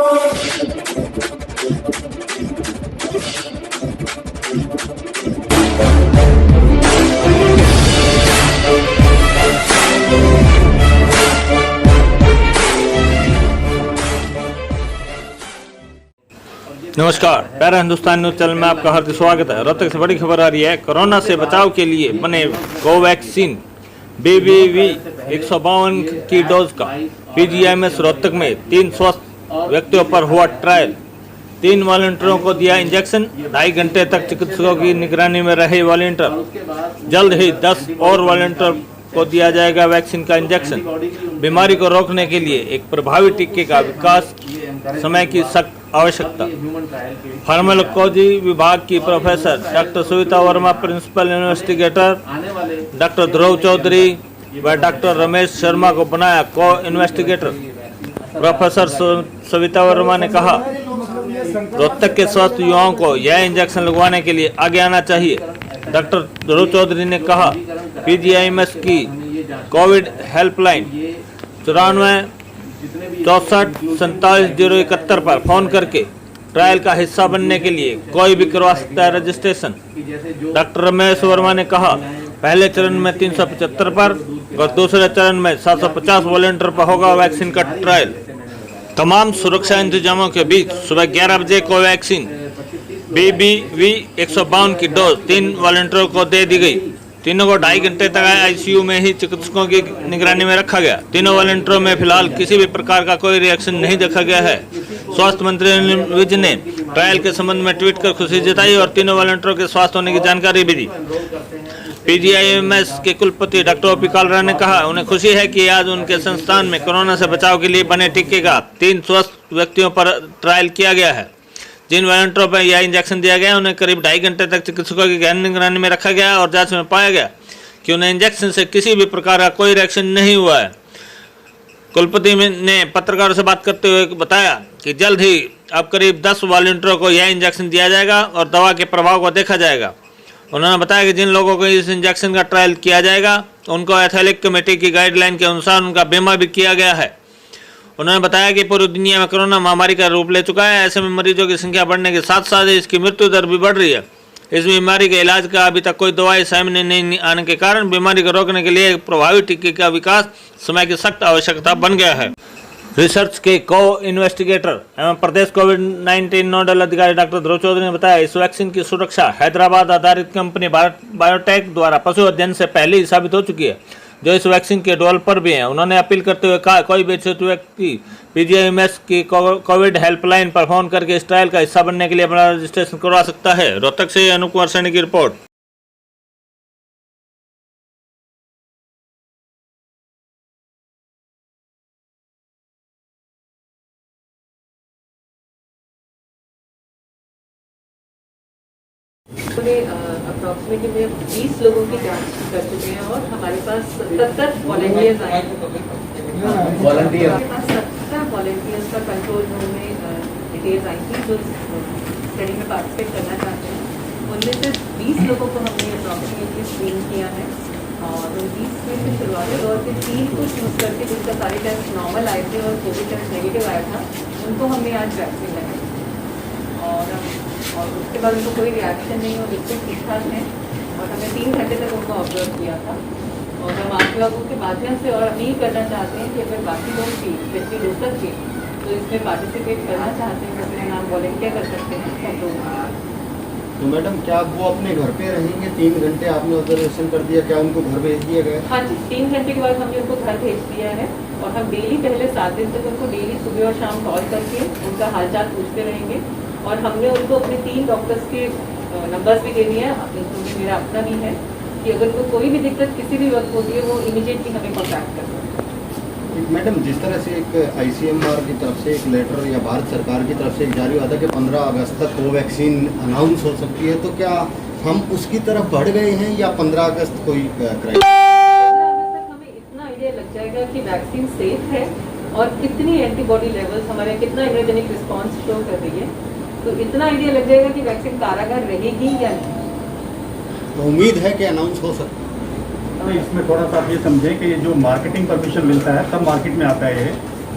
नमस्कार, para Hindustan news channel में आपका हार्दिक स्वागत है। रोहतक से बड़ी खबर आ रही है। कोरोना से बचाव के लिए बने कोवैक्सीन BBV 152 की डोज का PGIMS रोहतक में 3 स्वस्थ व्यक्तियों पर हुआ ट्रायल। 3 वॉलंटियरों को दिया इंजेक्शन। 2.5 घंटे तक चिकित्सकों की निगरानी में रहे वॉलंटियर। जल्द ही 10 और वॉलंटियर को दिया जाएगा वैक्सीन का इंजेक्शन। बीमारी को रोकने के लिए एक प्रभावी टीके का विकास समय की सख्त आवश्यकता। फार्माकोलॉजी विभाग की professor doctor Savita Verma, principal investigator doctor Dhruv Chaudhary व डॉक्टर रमेश शर्मा को बनाया को इन्वेस्टिगेटर। प्रोफेसर सविता वर्मा ने कहा, रोहतक के स्वस्थ युवाओं को यह इंजेक्शन लगवाने के लिए आगे आना चाहिए। डॉक्टर ध्रुव चौधरी ने कहा, PGIMS की कोविड हेल्पलाइन 94 64 47 071 पर फोन करके ट्रायल का हिस्सा बनने के लिए कोई भी करवा सकता है रजिस्ट्रेशन। डॉक्टर रमेश वर्मा ने कहा, पहले चरण में 375 पर और दूसरे चरण में 750 वॉलंटियर पर होगा वैक्सीन का ट्रायल। तमाम सुरक्षा इंतजामों के बीच सुबह 11 बजे कोवैक्सीन BBV 152 की डोज 3 वॉलंटियरों को दे दी गई। तीनों को 2.5 घंटे तक ICU में ही चिकित्सकों की निगरानी में रखा गया। तीनों वॉलंटियरों में फिलहाल किसी भी प्रकार का कोई रिएक्शन नहीं देखा गया है। स्वास्थ्य मंत्री अनिल विज ने ट्रायल के संबंध में ट्वीट कर खुशी जताई और तीनों वॉलंटियरों के स्वस्थ होने की जानकारी भी दी। PGIMS के कुलपति डॉक्टर OP कालरा ने कहा, उन्हें खुशी है कि आज उनके संस्थान में कोरोना से बचाव के लिए बने टीके का 3 स्वस्थ व्यक्तियों पर ट्रायल किया गया है। जिन वॉलंटियरों पर यह इंजेक्शन दिया गया उन्हें करीब 2.5 घंटे तक चिकित्सकों की गहन निगरानी में रखा गया और जांच में पाया गया कि उन्हें इंजेक्शन से किसी भी प्रकार का कोई रिएक्शन नहीं हुआ है। कुलपति ने पत्रकारों से बात करते हुए बताया कि जल्द ही अब करीब 10 वॉलंटियरों को यह इंजेक्शन दिया जाएगा और दवा के प्रभाव को देखा जाएगा। उन्होंने बताया कि जिन लोगों को इस इंजेक्शन का ट्रायल किया जाएगा उनको एथिकल कमेटी की गाइडलाइन के अनुसार उनका बीमा भी किया गया है। उन्होंने बताया कि पूरी दुनिया में कोरोना महामारी का रूप ले चुका है। ऐसे में मरीजों की संख्या बढ़ने के साथ साथ इसकी मृत्यु दर भी बढ़ रही है। इस बीमारी के इलाज का अभी तक कोई दवाई सामने नहीं आने के कारण बीमारी को रोकने के लिए एक प्रभावी टीके का विकास समय की सख्त आवश्यकता बन गया है। रिसर्च के को इन्वेस्टिगेटर एवं प्रदेश कोविड-19 नोडल अधिकारी डॉक्टर ध्रुव चौधरी ने बताया, इस वैक्सीन की सुरक्षा हैदराबाद आधारित कंपनी भारत बायोटेक द्वारा पशु अध्ययन से पहले ही साबित हो चुकी है, जो इस वैक्सीन के डेवलपर भी हैं। उन्होंने अपील करते हुए कहा, कोई भी इच्छुक व्यक्ति PGIMS की कोविड हेल्पलाइन पर फोन करके इस ट्रायल का हिस्सा बनने के लिए अपना रजिस्ट्रेशन करवा सकता है। रोहतक से अनूप कुमार सैनी की रिपोर्ट। अप्रोक्सीमेटली 20 लोगों की जांच कर चुके हैं और हमारे पास 70 वॉलंटियर्स आए। हमारे पास 70 वॉलंटियर्स का कंट्रोल रूम में डिटेल्स आई थी जो स्टडी में पार्टिसिपेट करना चाहते हैं। उनमें से 20 लोगों को हमने अप्रोक्सीमेटली स्क्रीन किया है और उन 20 में से शुरुआती दौर के 3 को चूज करके जिनका सारे टेस्ट नॉर्मल आए थे और कोविड टेस्ट नेगेटिव आया था, उनको हमने आज वैक्सीन लगाई और उसके बाद उनको कोई रिएक्शन नहीं और बिल्कुल ठीक ठाक है और हमने 3 घंटे तक उनको ऑब्जर्व किया था। और हम आप लोगों के माध्यम से और अपील करना चाहते हैं कि अगर बाकी लोग भी स्पेशली रोहतक के तो इसमें पार्टिसिपेट करना चाहते हैं तो अपने नाम वॉलंटियर कर सकते हैं। तो मैडम, क्या वो अपने घर पे रहेंगे? 3 घंटे आपने ऑब्जर्वेशन कर दिया, क्या उनको घर भेज दिया गया? हाँ जी, 3 घंटे के बाद हमने उनको घर भेज दिया है और हम डेली पहले 7 दिन तक उनको डेली सुबह और शाम कॉल करके उनका हालचाल पूछते रहेंगे और हमने उनको अपने 3 डॉक्टर्स के नंबर्स भी दे दिए हैं, जिसमें मेरा अपना भी है, कि अगर उनको कोई भी दिक्कत किसी भी वक्त होती है वो इमीडिएटली हमें कॉन्टैक्ट कर सकते हैं। मैडम, जिस तरह से एक ICMR की तरफ से एक लेटर या भारत सरकार की तरफ से एक जारी हुआ था कि 15 अगस्त तक कोवैक्सीन अनाउंस हो सकती है, तो क्या हम उसकी तरफ बढ़ गए हैं या 15 अगस्त कोई क्राइसिस? 15 अगस्त तक हमें इतना आइडिया लग जाएगा कि वैक्सीन सेफ है और कितनी एंटीबॉडी लेवल्स हमारे कितना इम्यूनोजेनिक रिस्पॉन्स शो कर रही है, तो इतना आइडिया लग जाएगा कि वैक्सीन कारगर रहेगी या नहीं। तो उम्मीद है कि अनाउंस हो सकता है। तो इसमें थोड़ा सा आप ये समझें कि जो मार्केटिंग परमिशन मिलता है तब मार्केट में आता है,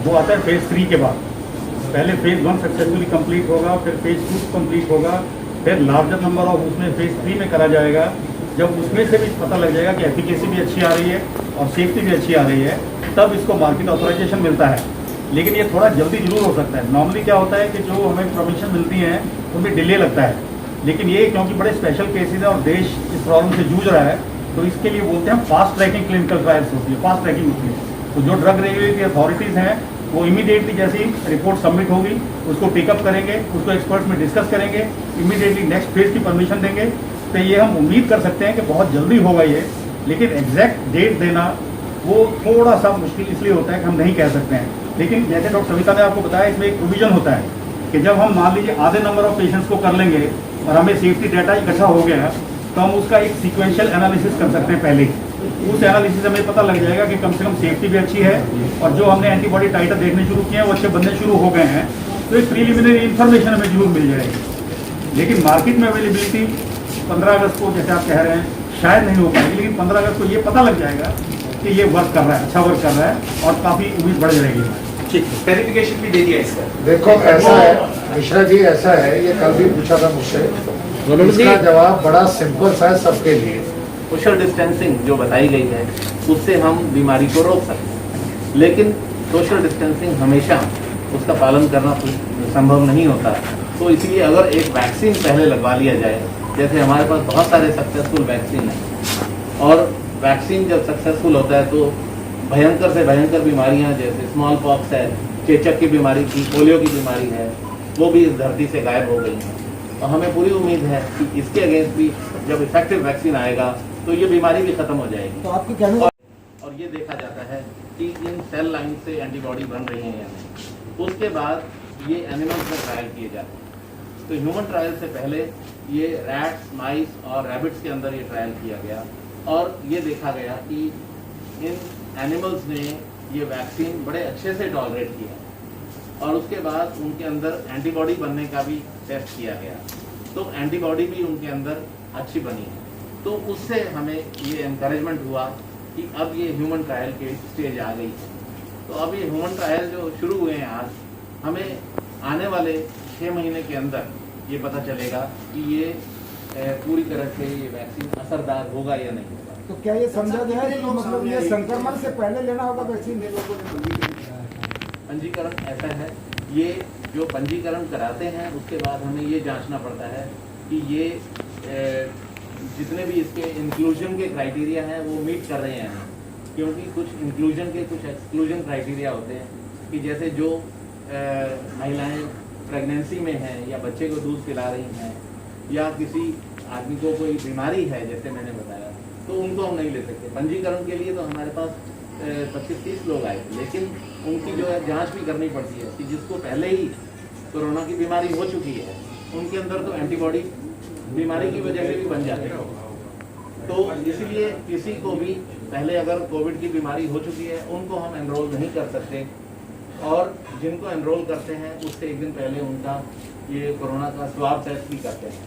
वो आता है फेज 3 के बाद। पहले फेज 1 सक्सेसफुली कंप्लीट होगा, फिर फेज 2 कंप्लीट होगा, फिर लार्जर नंबर ऑफ उसमें फेज 3 में करा जाएगा। जब उसमें से भी पता लग जाएगा कि एफिकेसी भी अच्छी आ रही है और सेफ्टी भी अच्छी आ रही है, तब इसको मार्केट ऑथराइजेशन मिलता है। लेकिन ये थोड़ा जल्दी जरूर हो सकता है। नॉर्मली क्या होता है कि जो हमें परमिशन मिलती हैं उनमें डिले लगता है, लेकिन ये क्योंकि बड़े स्पेशल केसेज है और देश इस प्रॉब्लम से जूझ रहा है, तो इसके लिए बोलते हैं फास्ट ट्रैकिंग क्लिनिकल ट्रायल्स होती है, फास्ट ट्रैकिंग होती है। तो जो ड्रग रेगुलेटरी अथॉरिटीज़ हैं वो इमीडिएटली जैसी रिपोर्ट सबमिट होगी उसको पिकअप करेंगे, उसको एक्सपर्ट्स में डिस्कस करेंगे, इमीडिएटली नेक्स्ट फेज की परमिशन देंगे। तो ये हम उम्मीद कर सकते हैं कि बहुत जल्दी होगा ये, लेकिन एग्जैक्ट डेट देना वो थोड़ा सा मुश्किल इसलिए होता है कि हम नहीं कह सकते हैं। लेकिन जैसे डॉक्टर सविता ने आपको बताया, इसमें एक प्रोविजन होता है कि जब हम मान लीजिए आधे नंबर ऑफ पेशेंट्स को कर लेंगे और हमें सेफ्टी डाटा इकट्ठा हो गया, तो हम उसका एक सीक्वेंशियल एनालिसिस कर सकते हैं पहले ही। उस एनालिसिस से हमें पता लग जाएगा कि कम से कम सेफ्टी भी अच्छी है और जो हमने एंटीबॉडी टाइटर देखने शुरू किए हैं वो अच्छे बनने शुरू हो गए हैं, तो एक प्रीलिमिनरी इन्फॉर्मेशन हमें जरूर मिल जाएगी। लेकिन मार्केट में अवेलेबिलिटी 15 अगस्त को जैसे आप कह रहे हैं शायद नहीं हो पाएगी, लेकिन 15 अगस्त को ये पता लग जाएगा कि ये वर्क कर रहा है, अच्छा वर्क कर रहा है और काफ़ी उम्मीद बढ़ जाएगी। ठीक है, क्लैरिफिकेशन भी दे दिया इसका। देखो ऐसा है मिश्रा जी, ऐसा है, ये कल भी पूछा था मुझसे, इसका जवाब बड़ा सिंपल सा है सबके लिए। सोशल डिस्टेंसिंग जो बताई गई है उससे हम बीमारी को रोक सकते हैं, लेकिन सोशल डिस्टेंसिंग हमेशा उसका पालन करना संभव नहीं होता। तो इसलिए अगर एक वैक्सीन पहले लगवा लिया जाए, जैसे हमारे पास बहुत सारे सक्सेसफुल वैक्सीन हैं, और वैक्सीन जब सक्सेसफुल होता है तो भयंकर से भयंकर बीमारियां जैसे स्मॉल पॉक्स है, चेचक की बीमारी थी, पोलियो की बीमारी है, वो भी इस धरती से गायब हो गई हैं। और हमें पूरी उम्मीद है कि इसके अगेंस्ट भी जब इफेक्टिव वैक्सीन आएगा तो ये बीमारी भी खत्म हो जाएगी। तो आपकी कहने और ये देखा जाता है कि इन सेल लाइन से एंटीबॉडी बन रही है या नहीं। उसके बाद ये एनिमल्स में ट्रायल किए जाते हैं। तो ह्यूमन ट्रायल से पहले ये रैट्स, माइस और रैबिट्स के अंदर ये ट्रायल किया गया और ये देखा गया कि इन एनिमल्स ने ये वैक्सीन बड़े अच्छे से टॉलरेट किया और उसके बाद उनके अंदर एंटीबॉडी बनने का भी टेस्ट किया गया, तो एंटीबॉडी भी उनके अंदर अच्छी बनी है। तो उससे हमें ये एनकरेजमेंट हुआ कि अब ये ह्यूमन ट्रायल के स्टेज आ गई है। तो अब ये ह्यूमन ट्रायल जो शुरू हुए हैं आज, हमें आने वाले 6 महीने के अंदर ये पता चलेगा कि ये पूरी तरह से ये वैक्सीन असरदार होगा या नहीं होगा। तो क्या ये समझा जाए कि मतलब ये संक्रमण से पहले लेना होगा वैक्सीन? पंजीकरण ऐसा है, ये जो पंजीकरण कराते हैं उसके बाद हमें ये जांचना पड़ता है कि ये जितने भी इसके इंक्लूजन के क्राइटेरिया हैं वो मीट कर रहे हैं, क्योंकि कुछ इंक्लूजन के कुछ एक्सक्लूजन क्राइटेरिया होते हैं कि जैसे जो महिलाएं प्रेगनेंसी में हैं या बच्चे को दूध पिला रही हैं या किसी आदमी को कोई बीमारी है जैसे मैंने बताया, तो उनको हम नहीं ले सकते। पंजीकरण के लिए तो हमारे पास 25-30 लोग आए, लेकिन उनकी जो है जांच भी करनी पड़ती है कि जिसको पहले ही कोरोना की बीमारी हो चुकी है उनके अंदर तो एंटीबॉडी बीमारी की वजह से भी बन जाते हैं। तो इसलिए किसी को भी पहले अगर कोविड की बीमारी हो चुकी है उनको हम एनरोल नहीं कर सकते, और जिनको एनरोल करते हैं उससे एक दिन पहले उनका ये कोरोना का स्वाब टेस्ट भी करते हैं,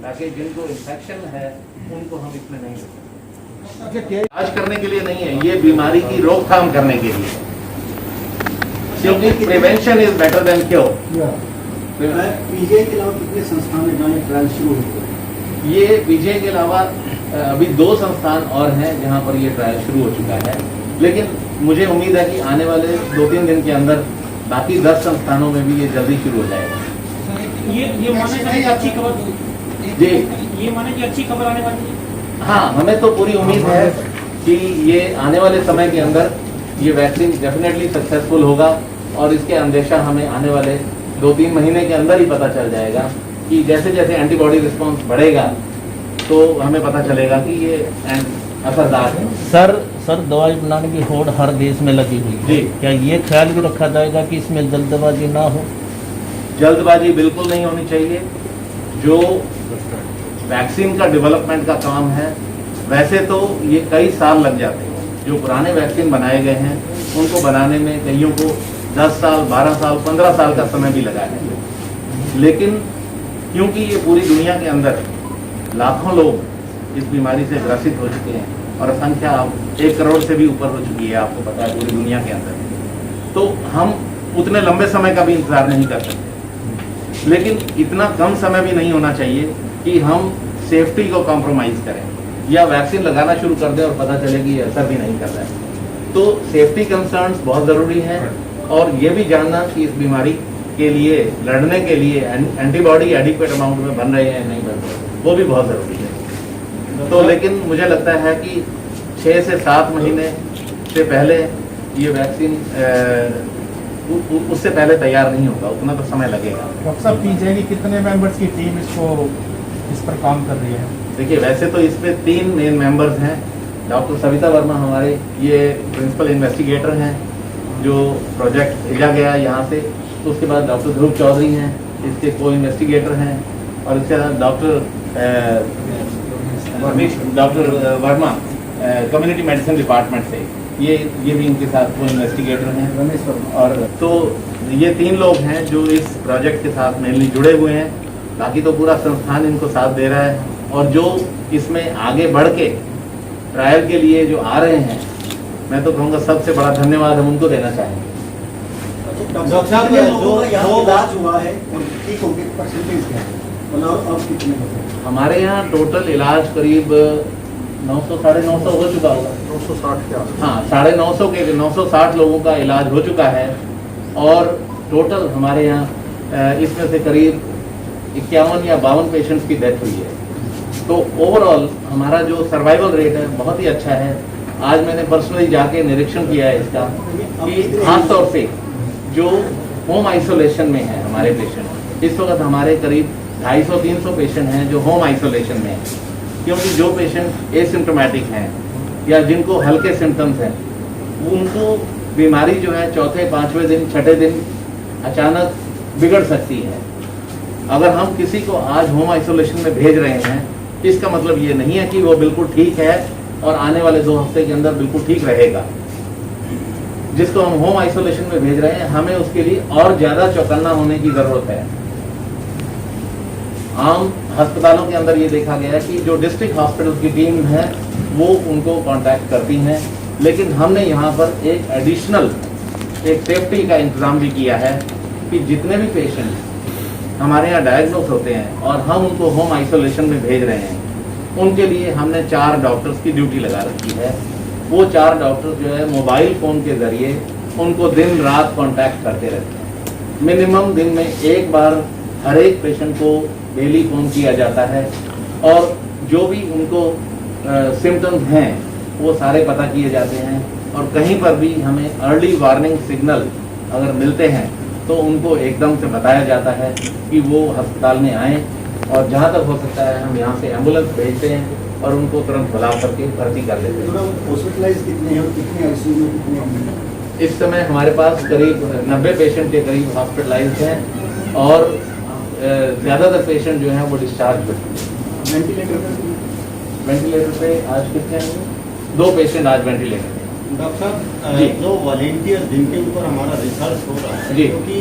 ताकि जिनको इन्फेक्शन है उनको हम इसमें नहीं लेते। इलाज करने के लिए नहीं है, ये बीमारी की रोकथाम करने के लिए, क्योंकि prevention is better than cure. PGI के अलावा कितने संस्थान में जहाँ ट्रायल शुरू होते हैं? ये पीजीआई के अलावा अभी 2 संस्थान और हैं जहाँ पर ये ट्रायल शुरू हो चुका है, लेकिन मुझे उम्मीद है कि आने वाले 2-3 दिन के अंदर बाकी 10 संस्थानों में भी ये जल्दी शुरू हो जाएगा। ये माने जाए अच्छी खबर जी, ये माने कि अच्छी खबर आने वाली है। हाँ, हमें तो पूरी उम्मीद है कि ये आने वाले समय के अंदर ये वैक्सीन डेफिनेटली सक्सेसफुल होगा, और इसके अंदेशा हमें आने वाले 2-3 महीने के अंदर ही पता चल जाएगा कि जैसे जैसे एंटीबॉडी रिस्पॉन्स बढ़ेगा तो हमें पता चलेगा कि ये असरदार है। सर दवाई बनाने की होड़ हर देश में लगी हुई है, जी। क्या ये ख्याल भी रखा जाएगा कि इसमें जल्दबाजी ना हो? जल्दबाजी बिल्कुल नहीं होनी चाहिए। जो वैक्सीन का डेवलपमेंट का काम है, वैसे तो ये कई साल लग जाते हैं। जो पुराने वैक्सीन बनाए गए हैं उनको बनाने में कईयों को 10 साल, 12 साल, 15 साल का समय भी लगा है, लेकिन क्योंकि ये पूरी दुनिया के अंदर लाखों लोग इस बीमारी से ग्रसित हो चुके हैं और संख्या 1 करोड़ से भी ऊपर हो चुकी है, आपको पता है पूरी दुनिया के अंदर, तो हम उतने लंबे समय का भी इंतजार नहीं कर सकते, लेकिन इतना कम समय भी नहीं होना चाहिए कि हम सेफ्टी को कॉम्प्रोमाइज़ करें या वैक्सीन लगाना शुरू कर दें और पता चले कि असर भी नहीं कर रहा है। तो सेफ्टी कंसर्न्स बहुत ज़रूरी हैं, और ये भी जानना कि इस बीमारी के लिए लड़ने के लिए एंटीबॉडी एडिक्वेट अमाउंट में बन रहे हैं नहीं बन रहे, वो भी बहुत ज़रूरी है। तो लेकिन मुझे लगता है कि 6 से 7 महीने से पहले ये वैक्सीन उससे पहले तैयार नहीं होगा, उतना तो समय लगेगा। डॉक्टर साहब, पीजीआई की कितने मेंबर्स की टीम इस पर काम कर रही है? देखिए, वैसे तो इसमें 3 मेन मेंबर्स हैं। डॉक्टर सविता वर्मा हमारे ये प्रिंसिपल इन्वेस्टिगेटर हैं जो प्रोजेक्ट भेजा गया यहाँ से। तो उसके बाद डॉक्टर ध्रुव चौधरी हैं, इसके को इन्वेस्टिगेटर हैं, और इसके बाद doctor Verma community medicine department से, ये भी इनके साथ को इन्वेस्टिगेटर हैं। और तो ये 3 लोग हैं जो इस प्रोजेक्ट के साथ मेनली जुड़े हुए हैं, बाकी तो पूरा संस्थान इनको साथ दे रहा है। और जो इसमें आगे बढ़ के ट्रायल के लिए जो आ रहे हैं, मैं तो कहूँगा सबसे बड़ा धन्यवाद हम उनको देना चाहेंगे। डॉक्टर साहब, जो इलाज हुआ है उनकी परसेंटेज क्या है, मतलब अब कितने होते हैं? हमारे यहाँ टोटल इलाज करीब 900 साढ़े 900 हो चुका होगा। 960 क्या? हाँ, 950 के 960 लोगों का इलाज हो चुका है, और टोटल हमारे यहाँ इसमें से करीब 51 या 52 पेशेंट्स की डेथ हुई है। तो ओवरऑल हमारा जो सर्वाइवल रेट है बहुत ही अच्छा है। आज मैंने पर्सनली जाके निरीक्षण किया है इसका, कि खासतौर से जो होम आइसोलेशन में है हमारे पेशेंट, इस वक्त हमारे करीब 250-300 पेशेंट हैं जो होम आइसोलेशन में हैं, क्योंकि जो पेशेंट एसिम्प्टोमेटिक हैं या जिनको हल्के सिम्टम्स हैं, उनको बीमारी जो है 4थे, 5वें दिन, 6ठे दिन अचानक बिगड़ सकती है। अगर हम किसी को आज होम आइसोलेशन में भेज रहे हैं, इसका मतलब ये नहीं है कि वो बिल्कुल ठीक है और आने वाले 2 हफ्ते के अंदर बिल्कुल ठीक रहेगा। जिसको हम होम आइसोलेशन में भेज रहे हैं, हमें उसके लिए और ज़्यादा चौकन्ना होने की ज़रूरत है। आम अस्पतालों के अंदर ये देखा गया है कि जो डिस्ट्रिक्ट हॉस्पिटल की टीम है वो उनको कांटेक्ट करती हैं, लेकिन हमने यहाँ पर एक एडिशनल एक सेफ्टी का इंतज़ाम भी किया है कि जितने भी पेशेंट हमारे यहाँ डायग्नोस होते हैं और हम उनको होम आइसोलेशन में भेज रहे हैं, उनके लिए हमने 4 डॉक्टर्स की ड्यूटी लगा रखी है। वो 4 डॉक्टर्स जो है मोबाइल फ़ोन के ज़रिए उनको दिन रात कांटेक्ट करते रहते हैं। मिनिमम दिन में 1 बार हर एक पेशेंट को डेली फ़ोन किया जाता है, और जो भी उनको सिम्टम्स हैं वो सारे पता किए जाते हैं, और कहीं पर भी हमें अर्ली वार्निंग सिग्नल अगर मिलते हैं तो उनको एकदम से बताया जाता है कि वो अस्पताल में आएँ, और जहाँ तक हो सकता है हम यहाँ से एम्बुलेंस भेजते हैं और उनको तुरंत बुला करके भर्ती कर लेते हैं। हॉस्पिटलाइज कितने हैं और कितने आईसीयू में कितने हैं? इस समय हमारे पास करीब 90 पेशेंट के करीब हॉस्पिटलाइज्ड हैं, और ज़्यादातर पेशेंट जो हैं वो डिस्चार्ज हुए। वेंटिलेटर पे आज कितने हैं? 2 पेशेंट आज वेंटिलेटर पे। डॉक्टर जी। साहब, जो वॉलेंटियर जिनके ऊपर हमारा रिसर्च हो रहा है, जी। क्योंकि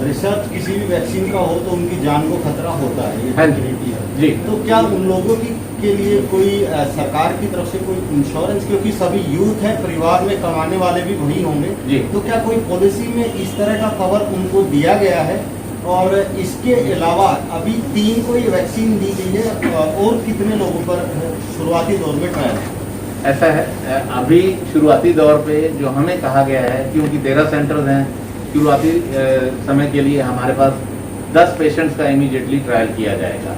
रिसर्च किसी भी वैक्सीन का हो तो उनकी जान को खतरा होता है, ये हाँ जी। facility है। जी। तो क्या उन लोगों के लिए कोई सरकार की तरफ से कोई इंश्योरेंस, क्योंकि सभी यूथ है, परिवार में कमाने वाले भी वही होंगे, जी। तो क्या कोई पॉलिसी में इस तरह का कवर उनको दिया गया है? और इसके अलावा अभी 3 को ये वैक्सीन दी गई है, और कितने लोगों पर शुरुआती दौर में ट्रायल है? ऐसा है, अभी शुरुआती दौर पे जो हमें कहा गया है, क्योंकि 13 सेंटर्स हैं, शुरुआती समय के लिए हमारे पास 10 पेशेंट्स का इमीडिएटली ट्रायल किया जाएगा।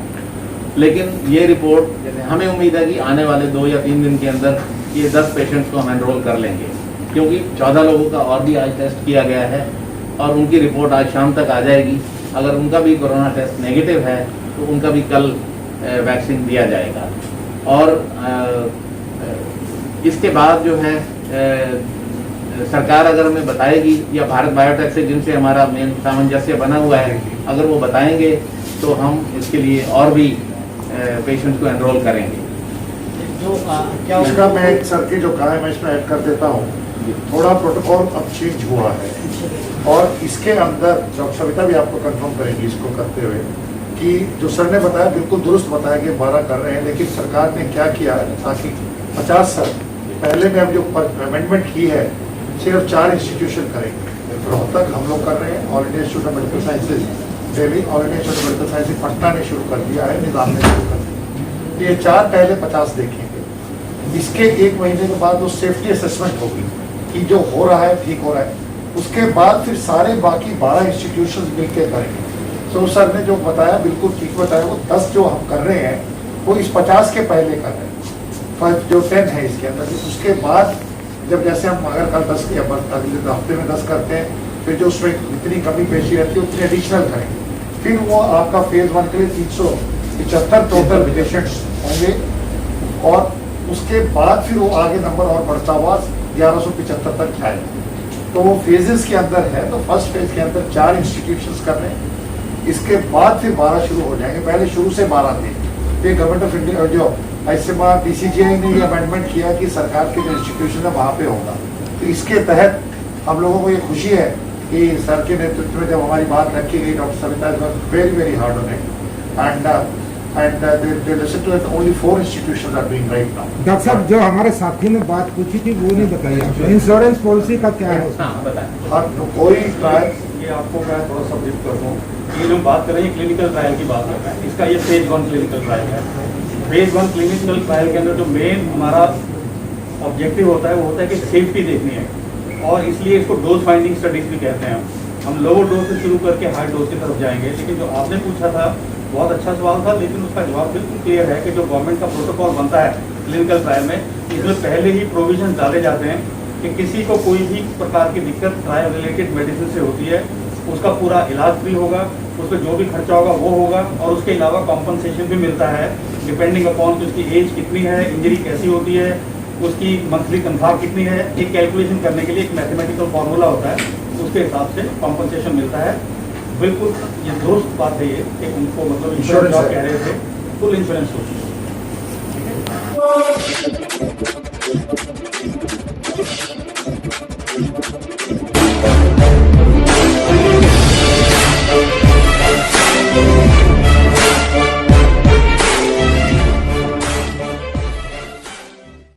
लेकिन ये रिपोर्ट, हमें उम्मीद है कि आने वाले 2 या 3 दिन के अंदर ये 10 पेशेंट्स को हम एनरोल कर लेंगे, क्योंकि 14 लोगों का और भी आज टेस्ट किया गया है, और उनकी रिपोर्ट आज शाम तक आ जाएगी। अगर उनका भी कोरोना टेस्ट नेगेटिव है तो उनका भी कल वैक्सीन दिया जाएगा। और इसके बाद जो है सरकार अगर हमें बताएगी, या भारत बायोटेक से जिनसे हमारा मेन सामंजस्य बना हुआ है, अगर वो बताएंगे तो हम इसके लिए और भी पेशेंट्स को एनरोल करेंगे। जो क्या इसका मैं एक सर की जो कहा है मैं इसमें ऐड कर देता हूँ। थोड़ा प्रोटोकॉल अब चेंज हुआ है, और इसके अंदर डॉक्टर सविता भी आपको कंफर्म करेंगी इसको करते हुए, कि जो सर ने बताया बिल्कुल दुरुस्त बताया कि 12 कर रहे हैं, लेकिन सरकार ने क्या किया है ताकि 50 सर पहले में अब जो अमेंडमेंट की है सिर्फ 4 इंस्टीट्यूशन करेंगे, रोहतक हम लोग कर रहे हैं, all India institute of medical sciences Delhi, all India institute of medical sciences Patna ने शुरू कर दिया है, निजाम ने शुरू कर दिया। ये 4 पहले 50 देखेंगे, इसके 1 महीने के बाद वो सेफ्टी असेसमेंट होगी कि जो हो रहा है ठीक हो रहा है। उसके बाद फिर सारे बाकी 12 इंस्टीट्यूशंस मिलकर करेंगे। तो सर ने जो बताया बिल्कुल ठीक बताया, वो 10 जो हम कर रहे हैं वो इस 50 के पहले कर रहे हैं, फर्स्ट जो 10 है इसके अंदर। उसके बाद जब जैसे हम अगर कल 10 या अगले हफ्ते में 10 करते हैं, फिर जो उसमें जितनी कमी पेशी रहती है उतनी एडिशनल करेंगे। फिर वो आपका फेज 1 के लिए 375 टोटल पेशेंट्स होंगे, और उसके बाद फिर वो आगे नंबर और बढ़ता हुआ 1175 तक जाएगा। तो वो फेजेस के अंदर है। तो फर्स्ट फेज के अंदर 4 इंस्टीट्यूशंस कर रहे हैं, इसके बाद फिर 12 शुरू हो जाएंगे। पहले शुरू से 12 थे। ये गवर्नमेंट ऑफ इंडिया जो आईसीएमआर DCGI ने ये अमेंडमेंट किया कि सरकार के जो इंस्टीट्यूशन है वहाँ पे होगा। तो इसके तहत हम लोगों को ये खुशी है कि सर के नेतृत्व में जब हमारी बात रखी गई, doctor Savita is very very hard on it, and they listen to it. Only 4 institutions are doing right now. Doctor साहब, जो हमारे साथी ने बात पूछी थी वो नहीं बताई आपने, इंश्योरेंस पॉलिसी का क्या है? हर कोई ट्रायल, ये आपको मैं थोड़ा सा ब्रीफ कर दूँ। ये जो बात कर रहे हैं क्लिनिकल ट्रायल की बात कर रहे हैं, इसका ये फेज 1 क्लिनिकल ट्रायल है। फेज 1 क्लिनिकल ट्रायल के अंदर जो मेन हमारा ऑब्जेक्टिव होता है वो होता है कि सेफ्टी देखनी है, और इसलिए इसको डोज फाइंडिंग स्टडीज भी कहते हैं। हम लोअर डोज से शुरू करके हाई डोज की तरफ जाएंगे। लेकिन जो आपने पूछा था बहुत अच्छा सवाल था, लेकिन उसका जवाब बिल्कुल क्लियर है कि जो गवर्नमेंट का प्रोटोकॉल बनता है क्लिनिकल ट्रायल में, इसमें पहले ही प्रोविजन डाले जाते हैं कि किसी को कोई भी प्रकार की दिक्कत ट्रायल रिलेटेड मेडिसिन से होती है, उसका पूरा इलाज फ्री होगा, उस पर जो भी खर्चा होगा वो होगा, और उसके अलावा कॉम्पनसेशन भी मिलता है डिपेंडिंग अपॉन कि उसकी एज कितनी है, इंजरी कैसी होती है, उसकी मंथली तनख्वाह कितनी है। एक कैलकुलेशन करने के लिए एक मैथमेटिकल फार्मूला होता है, उसके हिसाब से कॉम्पनसेशन मिलता है। बिल्कुल ये दुरुस्त बात है ये कि उनको मतलब इंश्योरेंस जो आप कह रहे थे, फुल इंश्योरेंस हो।